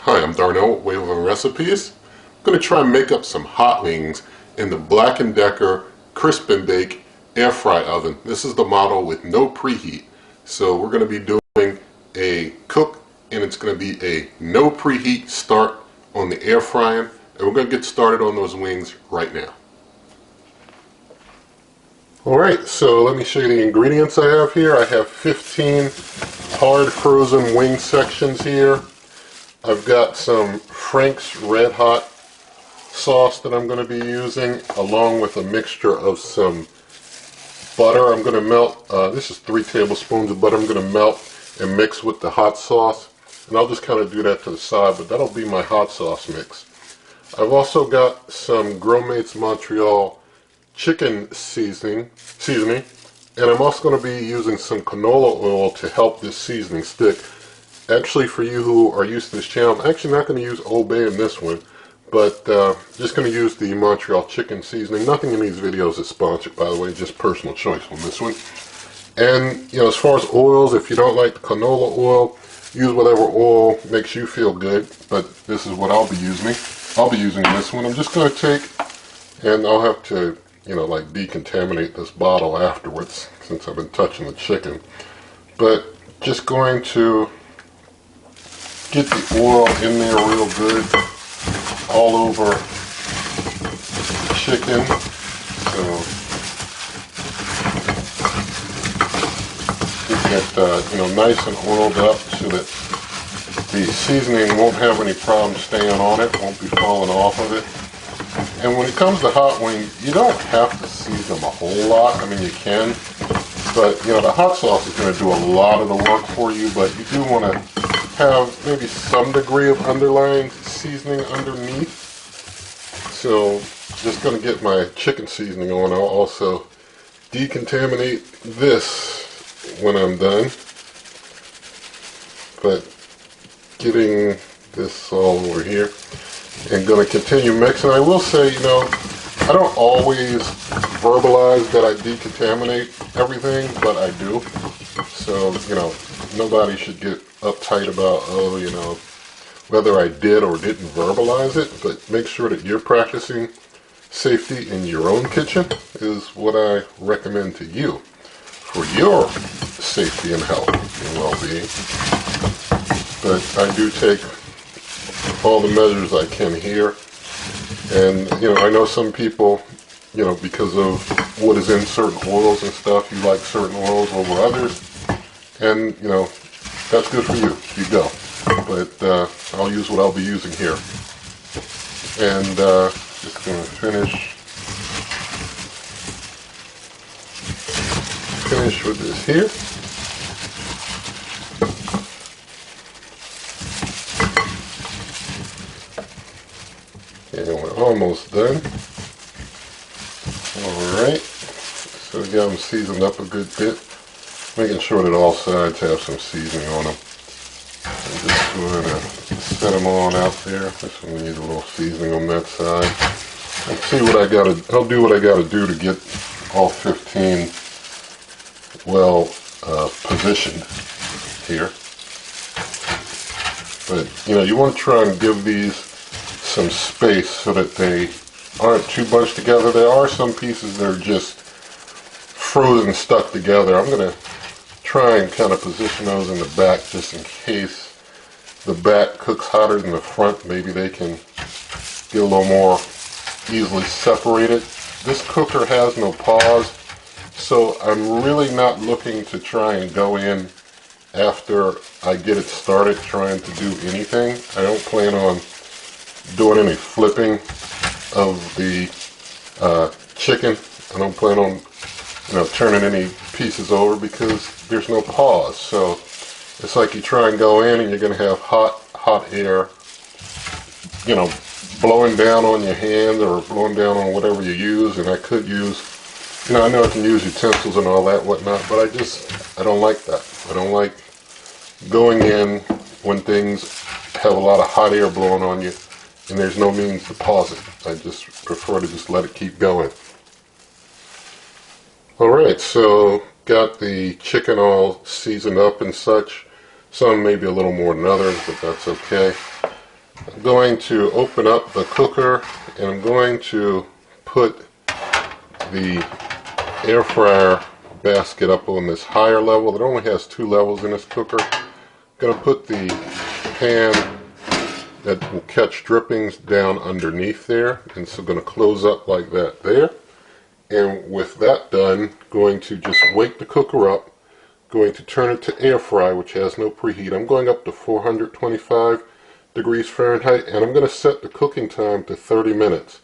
Hi, I'm Darnell with Wave of Recipes. I'm going to try and make up some hot wings in the Black & Decker Crisp and Bake air fry oven. This is the model with no preheat. So we're going to be doing a cook, and it's going to be a no preheat start on the air frying, and we're going to get started on those wings right now. Alright, so let me show you the ingredients I have here. I have 15 hard frozen wing sections here. I've got some Frank's Red Hot sauce that I'm going to be using, along with a mixture of some butter. I'm going to melt, this is 3 tablespoons of butter I'm going to melt and mix with the hot sauce. And I'll just kind of do that to the side, but that'll be my hot sauce mix. I've also got some Grill Mates Montreal chicken seasoning, and I'm also going to be using some canola oil to help this seasoning stick. Actually, for you who are used to this channel, I'm actually not going to use Old Bay in this one, but just going to use the Montreal chicken seasoning. Nothing in these videos is sponsored, by the way, just personal choice on this one. And, you know, as far as oils, if you don't like the canola oil, use whatever oil makes you feel good, but this is what I'll be using. In this one. I'm just going to take, and I'll have to, you know, like decontaminate this bottle afterwards since I've been touching the chicken. But just going to get the oil in there real good all over the chicken. So get it, you know, nice and oiled up so that the seasoning won't have any problem staying on it, won't be falling off of it. And when it comes to hot wings, you don't have to season them a whole lot. I mean, you can, but you know, the hot sauce is going to do a lot of the work for you, but you do want to have maybe some degree of underlying seasoning underneath. So just going to get my chicken seasoning on. I'll also decontaminate this when I'm done, but getting this all over here and going to continue mixing. I will say, you know, I don't always verbalize that I decontaminate everything, but I do. So, you know, nobody should get uptight about, oh, you know, whether I did or didn't verbalize it, but make sure that you're practicing safety in your own kitchen is what I recommend to you for your safety and health and well-being. But I do take all the measures I can here. And, you know, I know some people, you know, because of what is in certain oils and stuff, you like certain oils over others. And, you know, that's good for you. You go. But I'll use what I'll be using here. And just going to finish with this here. And we're almost done. Alright, so we got them seasoned up a good bit, making sure that all sides have some seasoning on them. I'm just going to set them on out there. This one needs a little seasoning on that side. Let's see what I got to, I'll do what I got to do to get all 15 well positioned here. But, you know, you want to try and give these some space so that they aren't too bunched together. There are some pieces that are just frozen stuck together. I'm going to try and kind of position those in the back just in case the back cooks hotter than the front. Maybe they can get a little more easily separated. This cooker has no pause, so I'm really not looking to try and go in after I get it started trying to do anything. I don't plan on doing any flipping of the chicken. I don't plan on, you know, turning any pieces over because there's no pause. So it's like you try and go in and you're going to have hot air, you know, blowing down on your hand or blowing down on whatever you use. And I could use, you know, I know I can use utensils and all that whatnot, but I don't like that. I don't like going in when things have a lot of hot air blowing on you and there's no means to pause it. I just prefer to just let it keep going. Alright, so got the chicken all seasoned up and such. Some maybe a little more than others, but that's okay. I'm going to open up the cooker and I'm going to put the air fryer basket up on this higher level. It only has 2 levels in this cooker. I'm going to put the pan that will catch drippings down underneath there, and so I'm going to close up like that there. And with that done, going to just wake the cooker up, going to turn it to air fry, which has no preheat. I'm going up to 425 degrees Fahrenheit, and I'm going to set the cooking time to 30 minutes.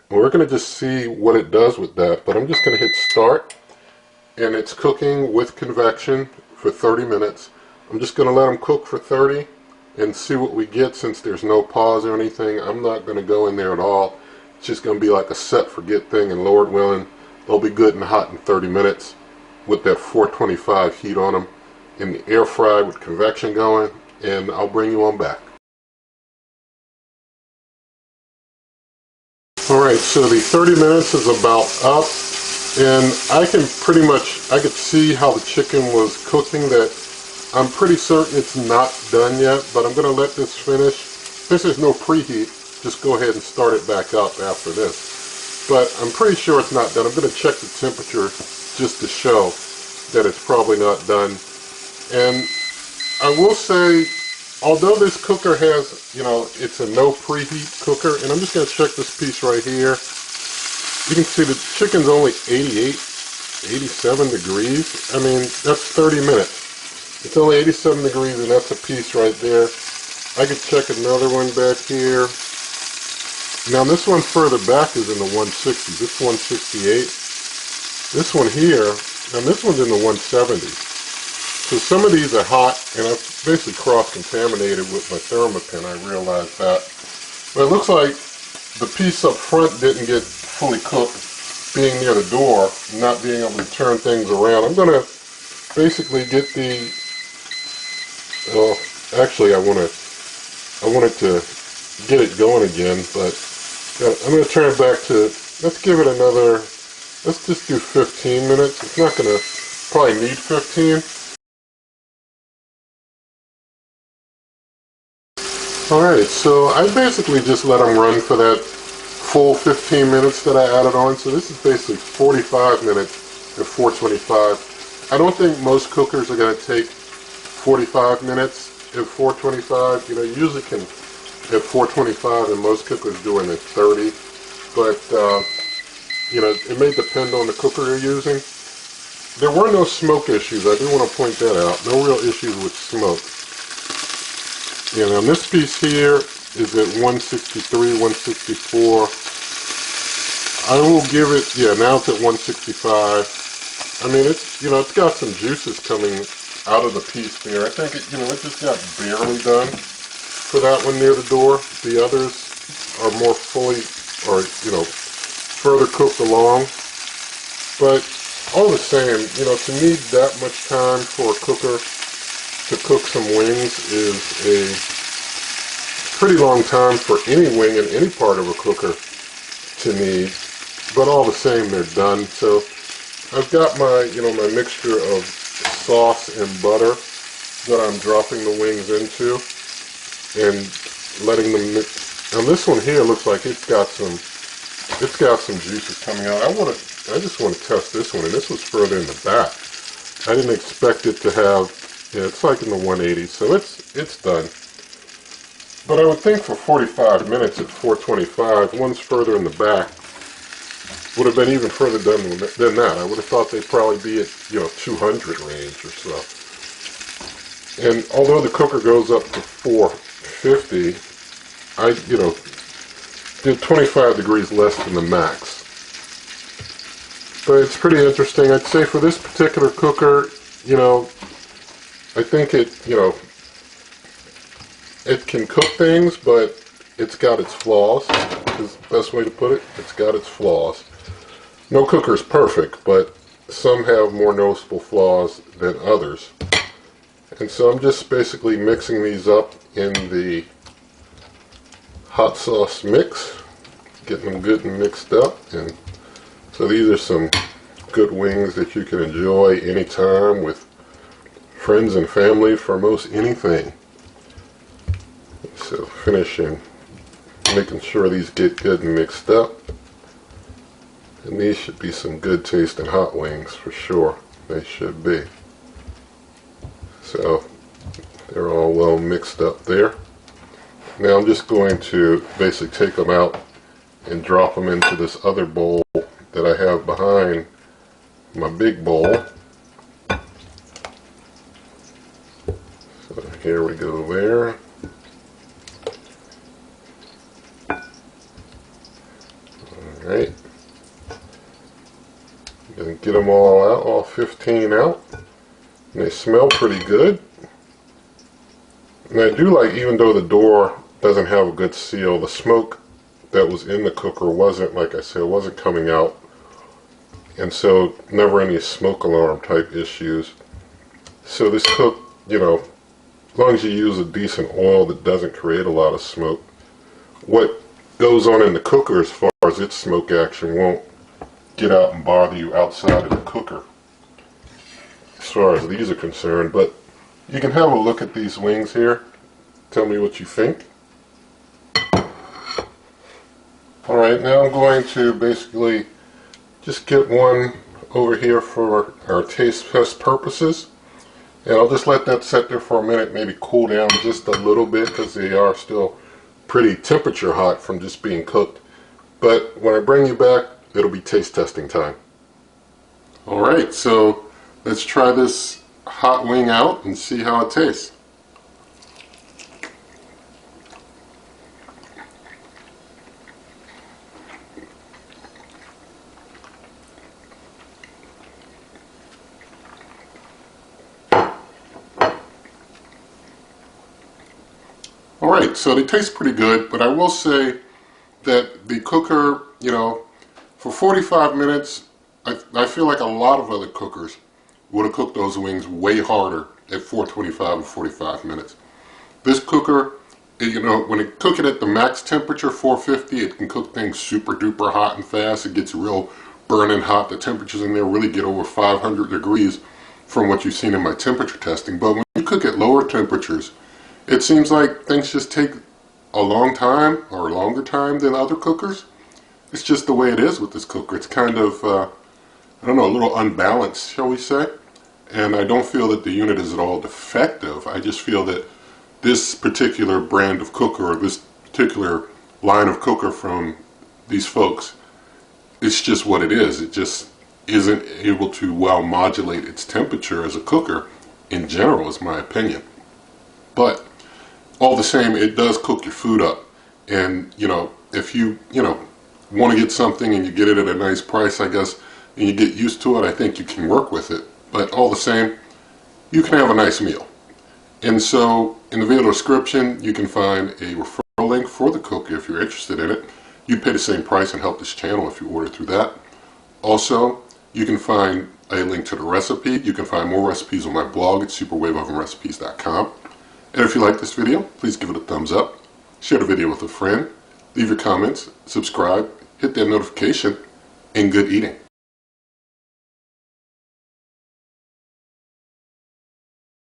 And we're going to just see what it does with that, but I'm just going to hit start, and it's cooking with convection for 30 minutes. I'm just going to let them cook for 30 and see what we get. Since there's no pause or anything, I'm not going to go in there at all. It's just going to be like a set forget thing, and Lord willing, they'll be good and hot in 30 minutes with that 425 heat on them in the air fry with convection going, and I'll bring you on back. Alright, so the 30 minutes is about up, and I can see how the chicken was cooking. That I'm pretty certain it's not done yet, but I'm going to let this finish. Since there's no preheat, just go ahead and start it back up after this. But I'm pretty sure it's not done. I'm going to check the temperature just to show that it's probably not done. And I will say, although this cooker has, it's a no preheat cooker, and I'm just going to check this piece right here. You can see the chicken's only 88, 87 degrees. I mean, that's 30 minutes. It's only 87 degrees, and that's a piece right there. I could check another one back here. Now this one further back is in the 160s. It's 168. This one here, and this one's in the 170s. So some of these are hot, and I've basically cross-contaminated with my Thermopin. I realized that. But it looks like the piece up front didn't get fully cooked, being near the door, not being able to turn things around. I'm going to basically get the... Well, actually, I wanted to get it going again, but I'm going to turn it back to, let's give it another, let's just do 15 minutes. It's not going to probably need 15. Alright, so I basically just let them run for that full 15 minutes that I added on. So this is basically 45 minutes at 425. I don't think most cookers are going to take 45 minutes at 425. Usually can at 425, and most cookers do it at 30. But, it may depend on the cooker you're using. There were no smoke issues. I do want to point that out. No real issues with smoke. And this piece here is at 163, 164. I will give it, now it's at 165. I mean, it's got some juices coming out of the piece there. I think it just got barely done for that one near the door. The others are more fully, or further cooked along. But all the same, to me, that much time for a cooker to cook some wings is a pretty long time for any wing in any part of a cooker to need. But all the same, they're done. So I've got my, my mixture of sauce and butter that I'm dropping the wings into and letting them mix. Now this one here looks like it's got some juices coming out. I just want to test this one, and this was further in the back. I didn't expect it to have, it's like in the 180s, so it's done. But I would think for 45 minutes at 425, one's further in the back would have been even further done than that. I would have thought they'd probably be at 200 range or so. And although the cooker goes up to 450, I did 25 degrees less than the max. But it's pretty interesting. I'd say for this particular cooker, I think it can cook things, but it's got its flaws, is the best way to put it. It's got its flaws. No cooker's perfect, but some have more noticeable flaws than others. And so I'm just basically mixing these up in the hot sauce mix, getting them good and mixed up. And so these are some good wings that you can enjoy anytime with friends and family for most anything. So finishing making sure these get good and mixed up. And these should be some good tasting hot wings for sure. They should be. So they're all well mixed up there. Now I'm just going to basically take them out and drop them into this other bowl that I have behind my big bowl. So here we go there. Alright. Gonna get them all out, all 15 out. And they smell pretty good. And I do like, even though the door doesn't have a good seal, the smoke that was in the cooker wasn't, like I said, wasn't coming out. And so never any smoke alarm type issues. So this cook, you know, as long as you use a decent oil that doesn't create a lot of smoke, what goes on in the cooker as far as its smoke action won't get out and bother you outside of the cooker as far as these are concerned. But you can have a look at these wings here. Tell me what you think. Alright, now I'm going to basically just get one over here for our taste test purposes. And I'll just let that sit there for a minute, maybe cool down just a little bit, because they are still pretty temperature hot from just being cooked. But when I bring you back, it'll be taste testing time. Alright, so let's try this hot wing out and see how it tastes. Alright, so they taste pretty good, but I will say that the cooker, you know, for 45 minutes, I feel like a lot of other cookers would have cooked those wings way harder at 425 or 45 minutes. This cooker, you know, when it cook it at the max temperature, 450, it can cook things super duper hot and fast. It gets real burning hot. The temperatures in there really get over 500 degrees from what you've seen in my temperature testing. But when you cook at lower temperatures, it seems like things just take a long time or a longer time than other cookers. It's just the way it is with this cooker. It's kind of, I don't know, a little unbalanced, shall we say. And I don't feel that the unit is at all defective. I just feel that this particular brand of cooker, or this particular line of cooker from these folks, it's just what it is. It just isn't able to well modulate its temperature as a cooker in general, is my opinion. But all the same, it does cook your food up. And, you know, if you want to get something and you get it at a nice price, I guess, and you get used to it, I think you can work with it. But all the same, you can have a nice meal. And so in the video description, you can find a referral link for the cooker if you're interested in it. You'd pay the same price and help this channel if you order through that. Also, you can find a link to the recipe. You can find more recipes on my blog at superwaveovenrecipes.com. And if you like this video, please give it a thumbs up, share the video with a friend, leave your comments, subscribe, hit that notification, and good eating.